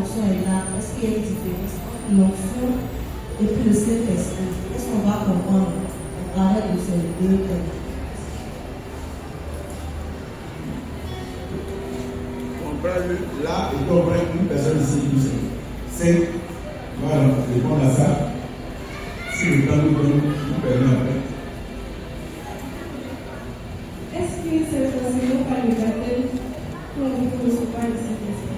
l'onction est là, est-ce qu'il y a une différence entre l'onction et puis le Saint-Esprit? Est-ce qu'on va comprendre au travers de ces deux thèmes? Là, il doit avoir une personne ici qui c'est, voilà, répondre à ça. Si le temps nous permet après. Est-ce que c'est forcément par le baptême qu'on ne reçoit pas le Saint-Esprit?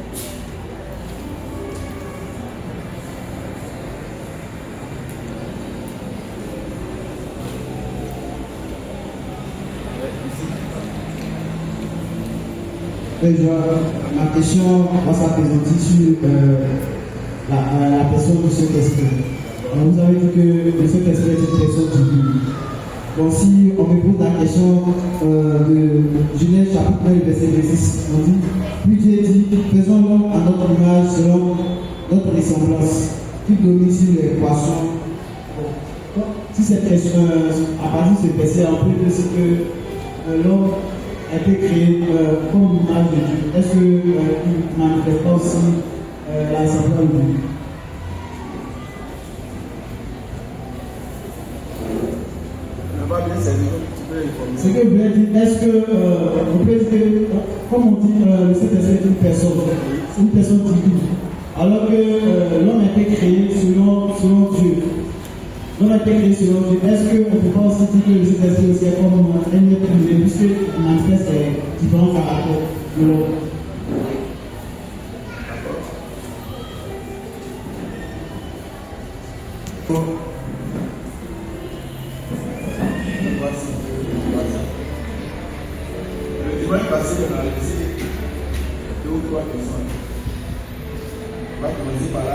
Ma question va s'appesantir sur la personne du Saint-Esprit. Vous avez dit que le Saint-Esprit est une personne divine. Donc si on me pose la question de Genèse chapitre 1, verset 26, on dit, puis Dieu dit, faisons l'homme à notre image selon notre ressemblance, qui domine sur les poissons. Si cette question, à partir de ce verset, on peut dire que l'homme a été créé comme l'image de Dieu. Est-ce qu'il manifeste pas aussi la ressemblance de Dieu? Ce que je voulais dire, est-ce que on peut dire que, comme on dit, le Saint-Esprit est une personne divine, alors que l'homme a été créé selon Dieu. L'homme a été créé selon Dieu. Est-ce qu'on ne peut pas aussi dire que le Saint-Esprit aussi est comme un être humain, puisqu'il manifeste différents caractères de l'homme? Le dimanche passé, on a laissé 2 ou 3 personnes. On va commencer par là.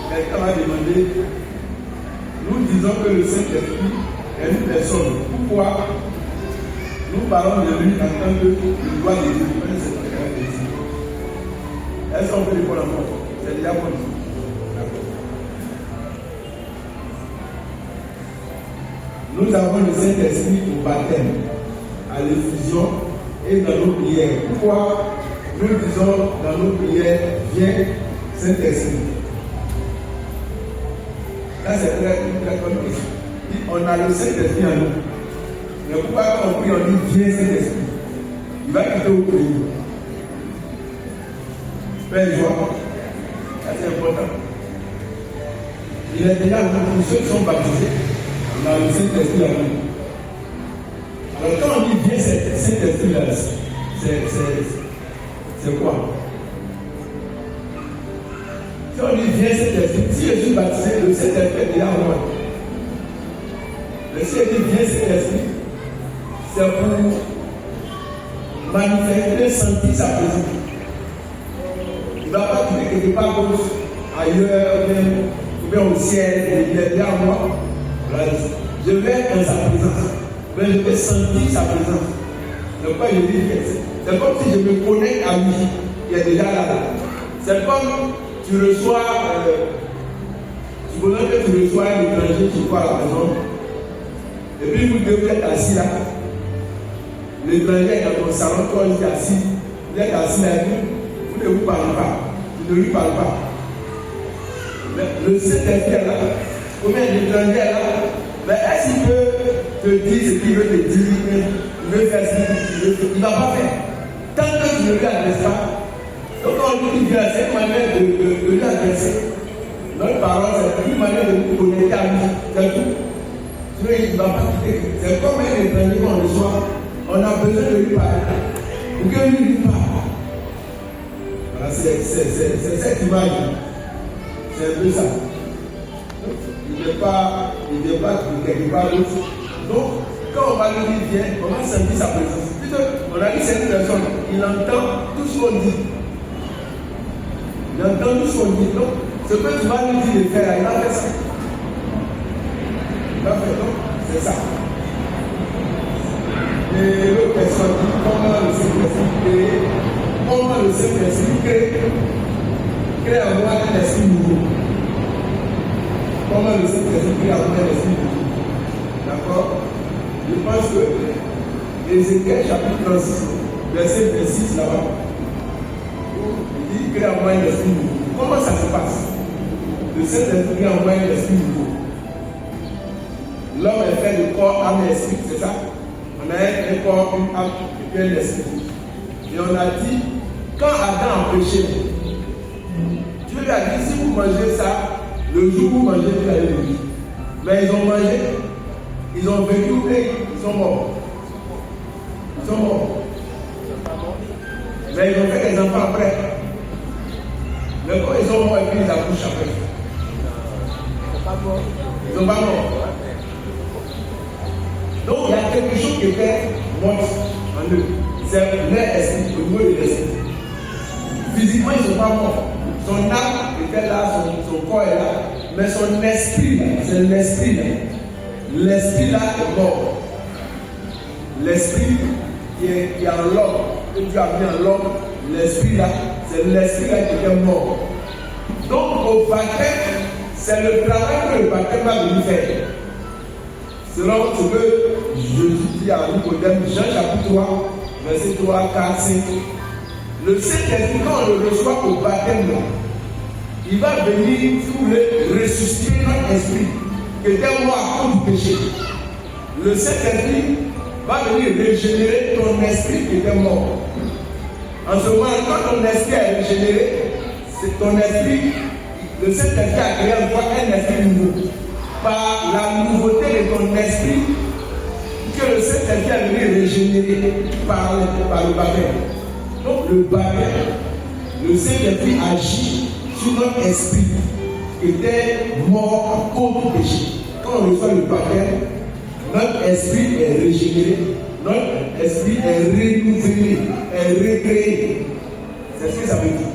Quelqu'un m'a demandé, nous disons que le Saint-Esprit est une personne. Pourquoi nous parlons de lui en tant que le doigt de Dieu? Est-ce qu'on peut répondre encore? C'est déjà bon. Nous avons le Saint-Esprit au baptême, à l'effusion et dans nos prières. Pourquoi nous disons dans nos prières, viens Saint-Esprit? Là, c'est très bonne question. On a le Saint-Esprit en nous. Mais pourquoi quand on prie, on dit viens Saint-Esprit? Il va quitter au pays. Père et joie. Ça, c'est important. Il est déjà pour ceux qui sont baptisés. On a le Saint-Esprit en nous. Alors, quand on dit viens Saint-Esprit, là, c'est quoi? Si on dit viens Saint-Esprit, si je suis baptisé, le Saint-Esprit est déjà en moi. Mais si je dis viens Saint-Esprit, c'est pour manifester, sentir sa présence. Il ne va pas trouver quelque part d'autre, ailleurs, ou bien au ciel, il est déjà en moi. Je vais être dans sa présence, mais je vais sentir sa présence. Donc, quoi je dis, c'est comme si je me connecte à lui, il est déjà là. C'est comme tu reçois, supposons que tu reçois un étranger qui voit à la maison, et puis vous deux êtes assis là. L'étranger est dans ton salon, toi tu es assis, vous êtes assis là, vous ne vous parlez pas, tu ne lui parles pas. Mais le Saint-Esprit est là, combien l'étranger est là, mais est-ce qu'il peut te dire ce qu'il veut te dire, il veut faire ce qu'il ne va pas faire. Tant que tu ne lui adresses pas. Donc quand on dit bien, c'est une manière de lui adresser. Notre parole, c'est une manière de nous connecter à lui. C'est tout. Tu vois, il ne va pas quitter. C'est comme un étranger qu'on reçoit. On a besoin de lui parler. Pour que lui parle. Voilà, c'est cette image. C'est un peu ça. Il n'est pas quelque part d'autre. Donc, quand on va lui dire viens, on va sentir sa présence. On a dit c'est une personne, il entend tout ce qu'on dit. Il entend tout ce qu'on dit. Donc, ce que tu vas lui dire de faire, il va faire ça. Il va faire donc, c'est ça. Et l'autre personne dit comment le Saint-Esprit crée, comment le Saint-Esprit crée en moi un esprit nouveau. Comment le Saint-Esprit crée en moi un esprit nouveau. D'accord? Je pense que Ézéchiel chapitre 36, verset 26 là-bas, où il dit crée en moi un esprit nouveau. Comment ça se passe? Le Saint-Esprit crée en moi un esprit nouveau. L'homme est fait de corps, âme et esprit, c'est ça? On a un corps, une âme et puis un esprit. Et on a dit, quand Adam a péché, Dieu lui a dit, si vous mangez ça, le jour où vous mangez, vous allez mourir. Mais ils ont mangé, ils ont vécu et ils sont morts. Ils sont morts. Mais ils ont fait des enfants après. Mais quand ils sont morts et puis ils accouchent après. Ils sont pas morts. Donc il y a quelque chose qui était mort en eux. C'est leur esprit, le niveau de l'esprit. Physiquement, ils ne sont pas morts. Son âme était là, son corps est là. Mais son esprit là, c'est l'esprit là. L'esprit là est mort. L'esprit qui est en l'homme, que Dieu a mis en l'homme, l'esprit là, c'est l'esprit là qui est mort. Donc au baptême, c'est le travail que le baptême va venir faire. Selon ce que Jésus dit à Nicodème, Jean chapitre 3, verset 3, 4, 5. Le Saint-Esprit, quand on le reçoit au baptême, il va venir, si vous voulez, ressusciter notre esprit, qui était mort à cause du péché. Le Saint-Esprit va venir régénérer ton esprit qui était mort. En ce moment, quand ton esprit est régénéré, c'est ton esprit, le Saint-Esprit a créé en toi un esprit nouveau. Par la nouveauté de ton esprit, que le Saint-Esprit a venu régénérer par le baptême. Donc le baptême, le Saint-Esprit agit sur notre esprit qui était mort à cause du péché. Quand on reçoit le baptême, notre esprit est régénéré, notre esprit est renouvelé, est recréé. C'est ce que ça veut dire.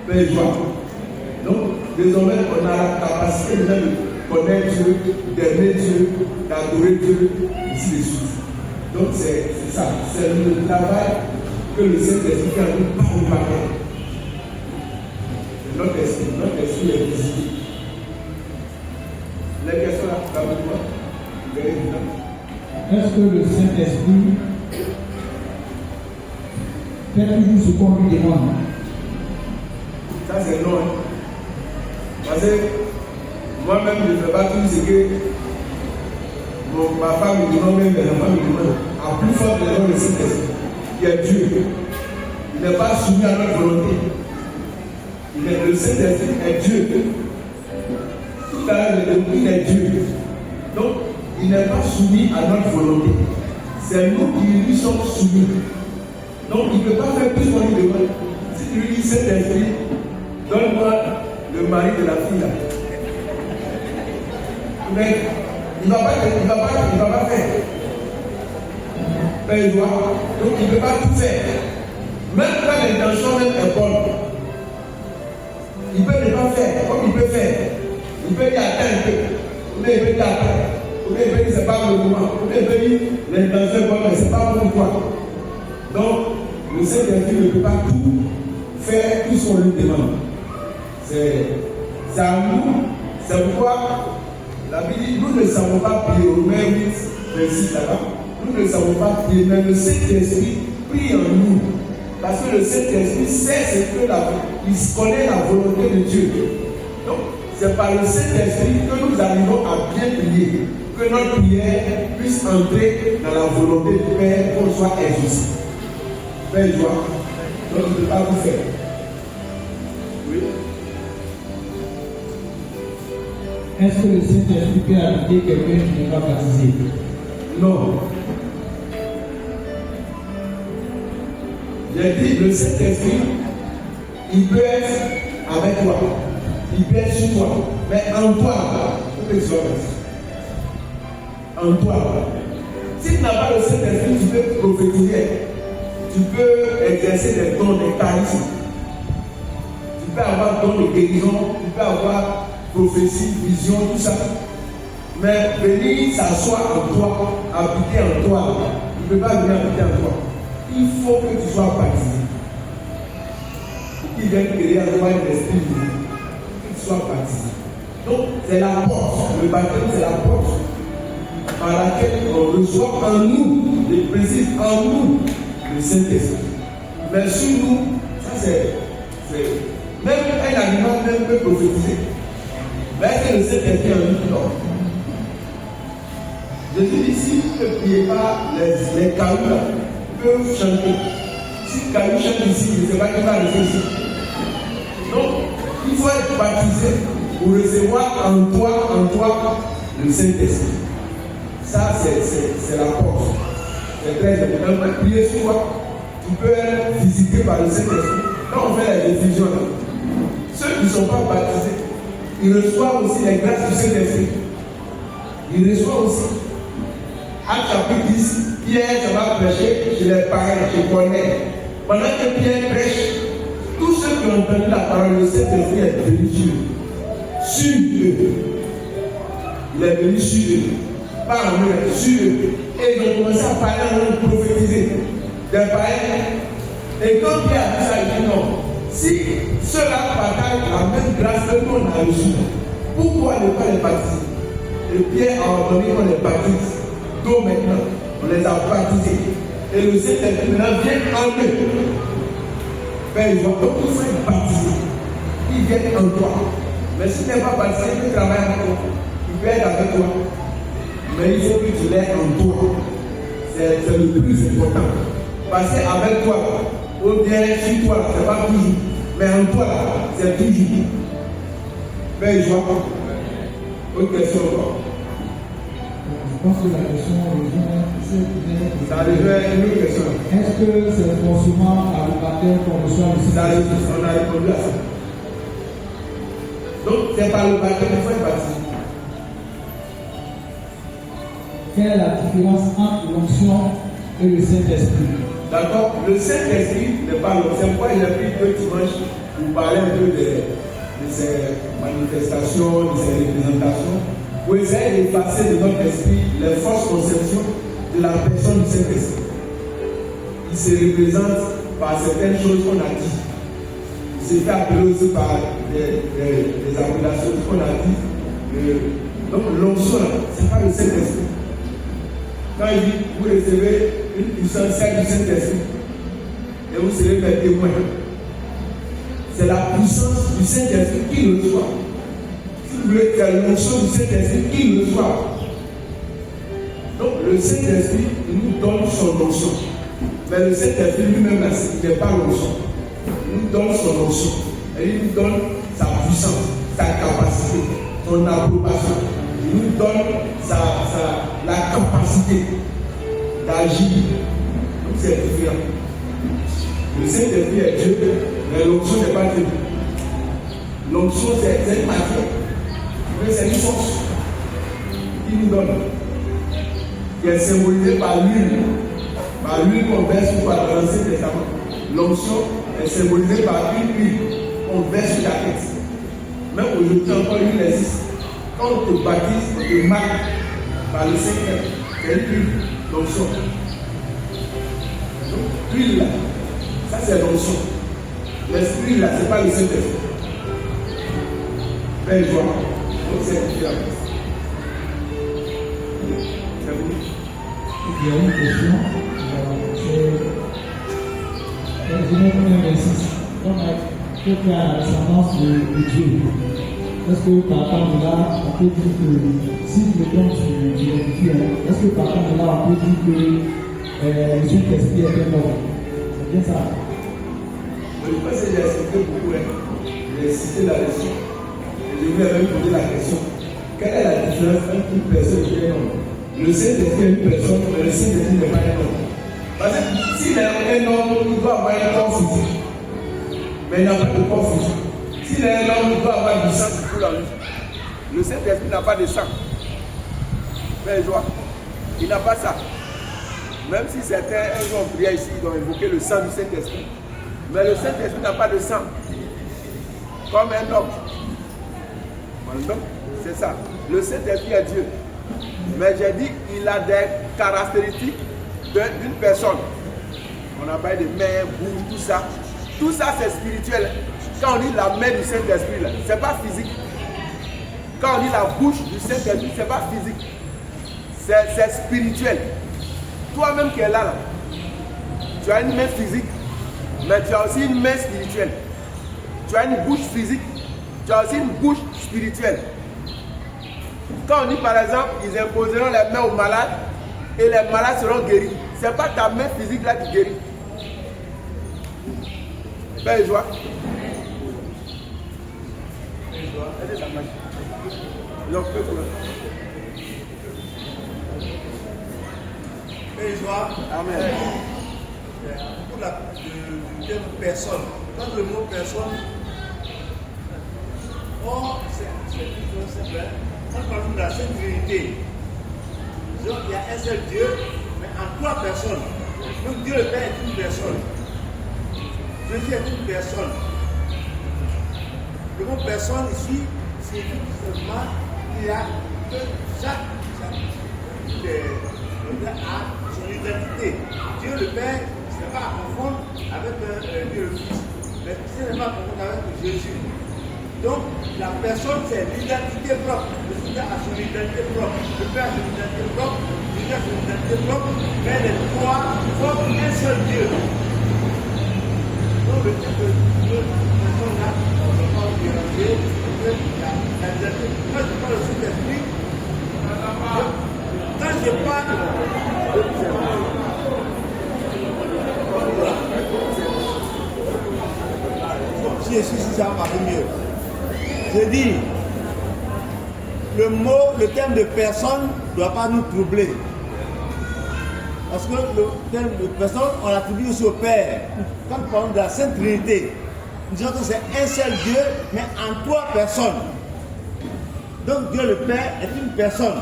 Père joie. Donc, désormais, on a la capacité de connaître Dieu, d'aimer Dieu, d'adorer Dieu, ainsi de suite. Donc, c'est ça. C'est le travail que le Saint-Esprit fait en nous par le baptême. Notre esprit est visité. Les questions là, d'abord, est-ce que le Saint-Esprit fait toujours ce qu'on lui demande? Ça, c'est non. Parce que moi-même, je ne fais pas tout ce que ma femme me demande, même mes enfants me demandent. À plus forte raison, le Saint-Esprit, qui est Dieu. Il n'est pas soumis à notre volonté. Le Saint-Esprit est Dieu. Tout à l'heure, il est Dieu. Donc, il n'est pas soumis à notre volonté. C'est nous qui lui sommes soumis. Donc, il ne peut pas faire plus qu'on lui demande. Si tu lui dis Saint-Esprit, donne-moi le mari de la fille là. Mais il ne va pas faire. Mais il doit. Donc il ne peut pas tout faire. Même quand l'intention même est bonne, il peut ne pas faire comme il peut faire. Il peut dire attends un peu. Ou bien il peut dire attends. Ou bien il peut dire c'est pas le moment. Ou bien il peut dire l'intention est bonne, mais c'est pas bon pour toi. Donc le Saint-Esprit ne peut pas tout faire, tout ce qu'on lui demande. C'est à nous. C'est pourquoi la Bible dit nous ne savons pas prier. Romains 8, 26 là-bas. Nous ne savons pas prier, mais le Saint-Esprit prie en nous. Parce que le Saint-Esprit sait ce que il connaît la volonté de Dieu. Donc, c'est par le Saint-Esprit que nous arrivons à bien prier. Que notre prière puisse entrer dans la volonté du Père, qu'on soit exaucé. Père joie. Donc, je ne peux pas vous faire. Oui. Est-ce que le Saint-Esprit peut habiter quelqu'un qui n'est pas baptisé? Non. J'ai dit, le Saint-Esprit, il peut être avec toi, il peut être sur toi, mais en toi, il peut être en toi. Si tu n'as pas le Saint-Esprit, tu peux prophétiser, tu peux exercer des dons, des charismes, tu peux avoir dons de guérison, tu peux avoir prophétie, vision, tout ça. Mais venir s'asseoir en toi, habiter en toi, il ne peut pas venir habiter en toi. Il faut que tu sois baptisé. Il vient créer en toi un esprit nouveau. Que tu sois baptisé. Donc, c'est la porte. Le baptême, c'est la porte par laquelle on reçoit en nous, il précise en nous, le Saint-Esprit. Mais sur nous, ça c'est. Même un animal même peut prophétiser. Mais est-ce que le Saint-Esprit en nous? Non. Jésus dit, si vous ne priez pas, les cailloux là, peuvent chanter. Si le caillou chante ici, il ne sait pas qu'il va rester ici. Donc, il faut être baptisé pour recevoir en toi, le Saint-Esprit. Ça, c'est la porte. C'est très important. Prier sur toi, tu peux être visité par le Saint-Esprit. Quand on fait la diffusion, ceux qui ne sont pas baptisés, ils reçoivent aussi les grâces du Saint-Esprit. Ils reçoivent aussi. Acte chapitre 10, Pierre ça va prêcher chez les païens, je connais. Pendant que Pierre prêche, tous ceux qui ont entendu la parole de Saint-Esprit est venu sur eux. Il est venu sur eux. Pas en eux, sur eux. Et ils ont commencé à parler en eux, prophétiser. Des païens. Et quand Pierre a dit ça, il dit non. Si ceux-là partagent la même grâce que nous on a reçue, pourquoi ne pas les baptiser? Et Pierre a ordonné qu'on les baptise. Donc maintenant, on les a baptisés. Et le Saint-Esprit maintenant vient en eux. Ben, ils vont donc tous être baptisés. Ils viennent en toi. Mais si tu n'es pas baptisé, tu travailles en toi. Il peut être avec toi. Mais il faut que tu l'aies en toi. C'est le plus important. Passer avec toi, ou bien sur toi, ce n'est pas toujours. Mais en toi, c'est toujours. Ben, je vois. Autre question encore. Je pense que la question rejoint ça arrivait à une autre question. Est-ce que c'est forcément à le baptême qu'on reçoit le Saint-Esprit? On a répondu à ça. Donc, c'est par le baptême qu'il faut être baptisé. Quelle est la différence entre l'onction et le Saint-Esprit? D'accord. Le Saint-Esprit n'est pas l'onction. C'est pourquoi il a pris 2 dimanches pour parler un peu de ces manifestations, de ces représentations, pour essayer d'effacer de notre esprit les fausses conceptions de la personne du Saint-Esprit. Il se représente par certaines choses qu'on a dit. Il s'est fait appeler aussi par des appellations qu'on a dit. Donc l'onction, ce n'est pas le Saint-Esprit. Quand il dit, vous recevez une puissance celle du Saint-Esprit et vous serez mes témoins. C'est la puissance du Saint-Esprit qui le reçoit. Si vous voulez faire l'onction du Saint-Esprit, qui le reçoit. Donc le Saint-Esprit nous donne son onction. Mais le Saint-Esprit lui-même, il n'est pas l'onction. Il nous donne son onction. Et il nous donne sa puissance, sa capacité, son approbation. Il nous donne la capacité d'agir. Donc c'est différent. Le Saint-Esprit est Dieu, mais l'onction n'est pas Dieu. L'onction c'est une matière, mais c'est une force qu'il nous donne, qui est symbolisée par l'huile. Par l'huile qu'on verse par l'Ancien Testament. L'onction est symbolisée par une huile qu'on verse sur la tête. Même aujourd'hui encore l'huile existe. Quand on te baptise, on te marque par le Saint-Esprit. C'est une huile, l'onction. Donc l'huile là, ça c'est l'onction. L'esprit là, c'est pas le Saint-Esprit. Ben joie. Donc c'est différent. C'est bon. Il y a une question. C'est Genèse 1:26. Comme tu as la descendance de Dieu, est-ce que par rapport de là, on peut dire que si le temps tu l'identifies, est-ce que par rapport de là, on peut dire que le Saint-Esprit est un homme? C'est bien ça? Je pense que j'ai expliqué beaucoup. J'ai cité la leçon. Et je voulais même poser la question. Quelle est la différence entre une personne et un homme? Le Saint-Esprit est une personne, mais le Saint-Esprit n'est pas un homme. Parce que s'il est un homme, il doit avoir un corps physique. Mais il n'a pas de corps physique. S'il est un homme, il doit avoir du sang qui coule en lui. Le Saint-Esprit n'a pas de sang. Mais joie, il n'a pas ça. Même si certains un jour prié ici, ils ont invoqué le sang du Saint-Esprit. Mais le Saint-Esprit n'a pas de sang. Comme un homme. Donc, c'est ça. Le Saint-Esprit est Dieu. Mais j'ai dit qu'il a des caractéristiques d'une personne. On a parlé de main, bouche, tout ça. Tout ça c'est spirituel. Quand on dit la main du Saint-Esprit, ce n'est pas physique. Quand on dit la bouche du Saint-Esprit, ce n'est pas physique. c'est spirituel. Toi-même qui es là, tu as une main physique, mais tu as aussi une main spirituelle. Tu as une bouche physique, tu as aussi une bouche spirituelle. Quand on dit par exemple, ils imposeront les mains aux malades et les malades seront guéris, ce n'est pas ta main physique là qui guérit. Père et joie. Et joie. Amen. Pour le terme personne, quand le mot personne, c'est tout simple. Quand on parle de la Sainte Trinité, il y a un seul Dieu, mais en 3 personnes. Donc Dieu le Père est une personne. Jésus est une personne. Le mot personne ici, c'est tout simplement qu'il y a que chaque a son identité. Dieu le Père, ce n'est pas à confondre avec Dieu le Fils, mais ce n'est pas à confondre avec Jésus. Donc, la personne, c'est l'identité propre. Le Fils a son identité propre. Le Père a son identité propre. Jésus a son identité propre. Mais les 3 forment un seul Dieu. Donc, le fait que Dieu, là, on ne va pas mélanger la identité. Quand je parle de Saint-Esprit, quand je parle si je suis ça va mieux. Je dis, le terme de personne ne doit pas nous troubler. Parce que le terme de personne, on l'attribue aussi au Père. Quand nous parlons de la Sainte Trinité, nous disons que c'est un seul Dieu, mais en 3 personnes. Donc Dieu le Père est une personne.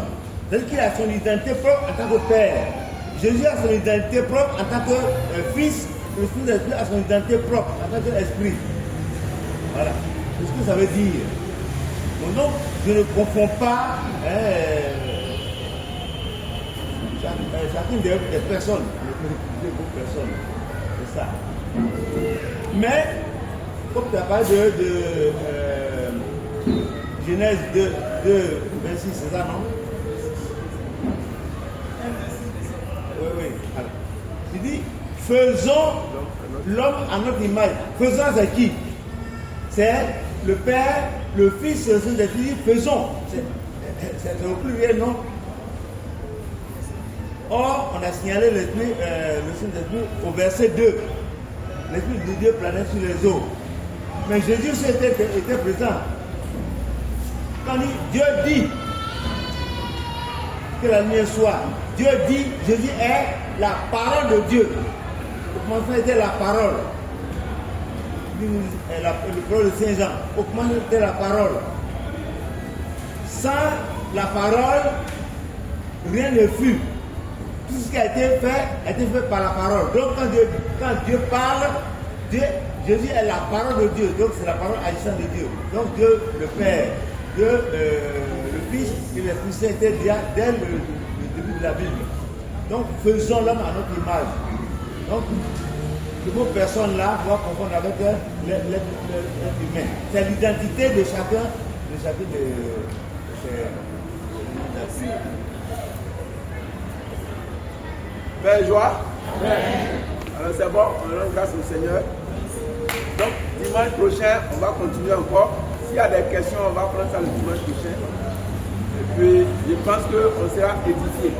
C'est-à-dire qu'il a son identité propre en tant que Père. Jésus a son identité propre en tant que Fils. Le Fils a son identité propre en tant qu'Esprit. Voilà. C'est ce que ça veut dire. Donc, je ne confonds pas chacune des personnes. C'est ça. Mais, comme tu as parlé de Genèse 2, 26, c'est ça, non? Oui. Alors, il dit, faisons l'homme à notre image. Faisons, c'est qui? C'est le Père, le Fils, le Saint-Esprit. Faisons. C'est au pluriel, non? Or, on a signalé l'Esprit, le Saint-Esprit au verset 2. L'Esprit de Dieu planait sur les eaux. Mais Jésus était présent. Quand Dieu dit que la lumière soit, Dieu dit, Jésus est la parole de Dieu. Au commencement était la parole. Le parole de Saint Jean. Au commencement était la parole. Sans la parole, rien ne fut. Tout ce qui a été fait par la parole. Donc quand Dieu parle, Jésus est la parole de Dieu. Donc c'est la parole agissante de Dieu. Donc Dieu le Père, Dieu le Fils et l'Esprit Saint étaient déjà dès le début de la Bible. Donc faisons l'homme à notre image. Donc le mot personne là doit confondre avec l'être humain. C'est l'identité de chacun de ces. Père joie. Alors c'est bon, on rend grâce au Seigneur. Donc dimanche prochain, on va continuer encore. S'il y a des questions, on va prendre ça le dimanche prochain. Et puis je pense qu'on sera édifié.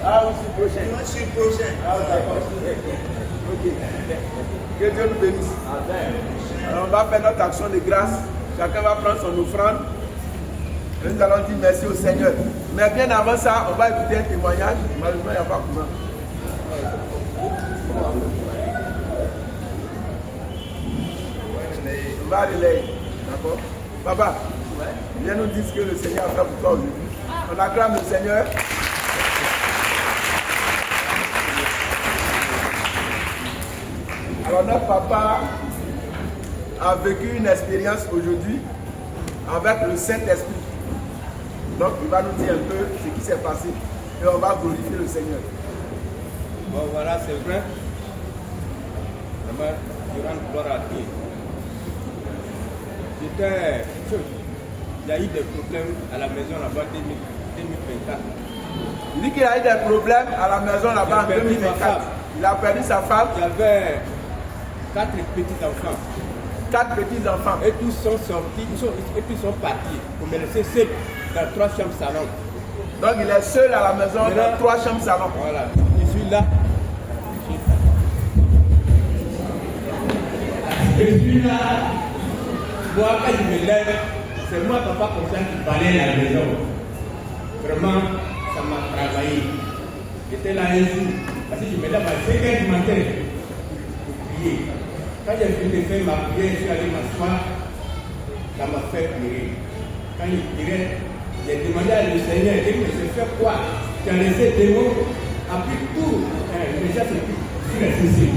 Ah, aussi prochain. Dimanche prochain. Ah, d'accord. Ok. Que Dieu nous bénisse. Alors on va faire notre action de grâce. Chacun va prendre son offrande. Et nous allons dire merci au Seigneur. Mais bien avant ça, on va écouter un témoignage. Malheureusement, il n'y a pas comment. On va aller. D'accord? Papa, viens nous dire ce que le Seigneur a fait pour toi aujourd'hui. On acclame le Seigneur. Alors notre papa a vécu une expérience aujourd'hui avec le Saint-Esprit. Donc il va nous dire un peu ce qui s'est passé et on va glorifier le Seigneur. Bon voilà, c'est vrai. Vraiment, je rends gloire à Dieu. y a eu des problèmes à la maison là-bas 2024. Il dit qu'il a eu des problèmes à la maison là-bas en Il a perdu sa 2024. femme. Il a perdu sa femme, Il y avait 4 petits-enfants. 4 petits-enfants. Et tous sont sortis, et puis ils sont partis pour me laisser seul dans 3 chambres salon. Donc il est seul à la maison Maintenant, dans 3 chambres salon. Voilà, je suis là. Je suis là. Moi, quand je me lève, c'est moi, papa, comme ça, qui balaye la maison. Vraiment, ça m'a travaillé. J'étais là un jour, parce que je me lève à 5 h du matin pour prier. Quand j'ai fini de faire ma prière, je suis allé m'asseoir, ça m'a fait pleurer. Quand il pleurait, j'ai demandé à le Seigneur, il dit, mais je fais quoi? Tu as laissé des mots, après tout, déjà c'est tout. Je suis resté ici.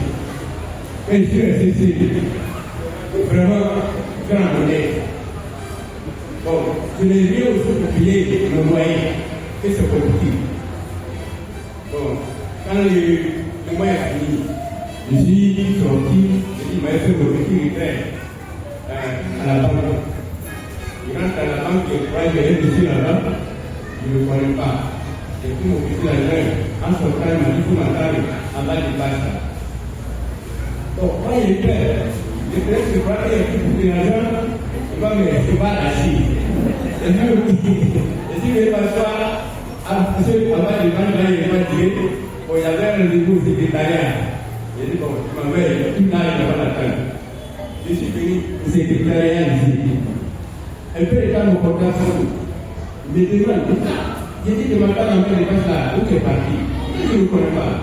Et je suis resté ici. Vraiment, grand honneur. Bon, je n'ai rien aussi pour payer le moyen, et c'est politique. Bon, quand le moyen est fini, je suis sorti, je dis, mais c'est le petit retrait à la banque. Je rentre à la banque, je crois que j'ai un monsieur là-bas, je ne le connais pas. J'ai pris mon petit l'argent, en sortant, il m'a dit, il faut m'attendre en bas du bas. Bon, moi j'ai peur. Je crois que je crois qu'il y a plus de l'argent, je vais lâcher. Et puis, je vais m'asseoir à bas du bas, il m'a dit, bon, il y avait un rendez-vous au secrétariat. J'ai dit, bon, ma mère, il n'a pas l'attendre. Je suis venu au secrétariat ici. Un peu de temps, mon portable, il me demande, j'ai dit que ma femme n'a pas de passe là, où tu es parti? Je ne connais pas.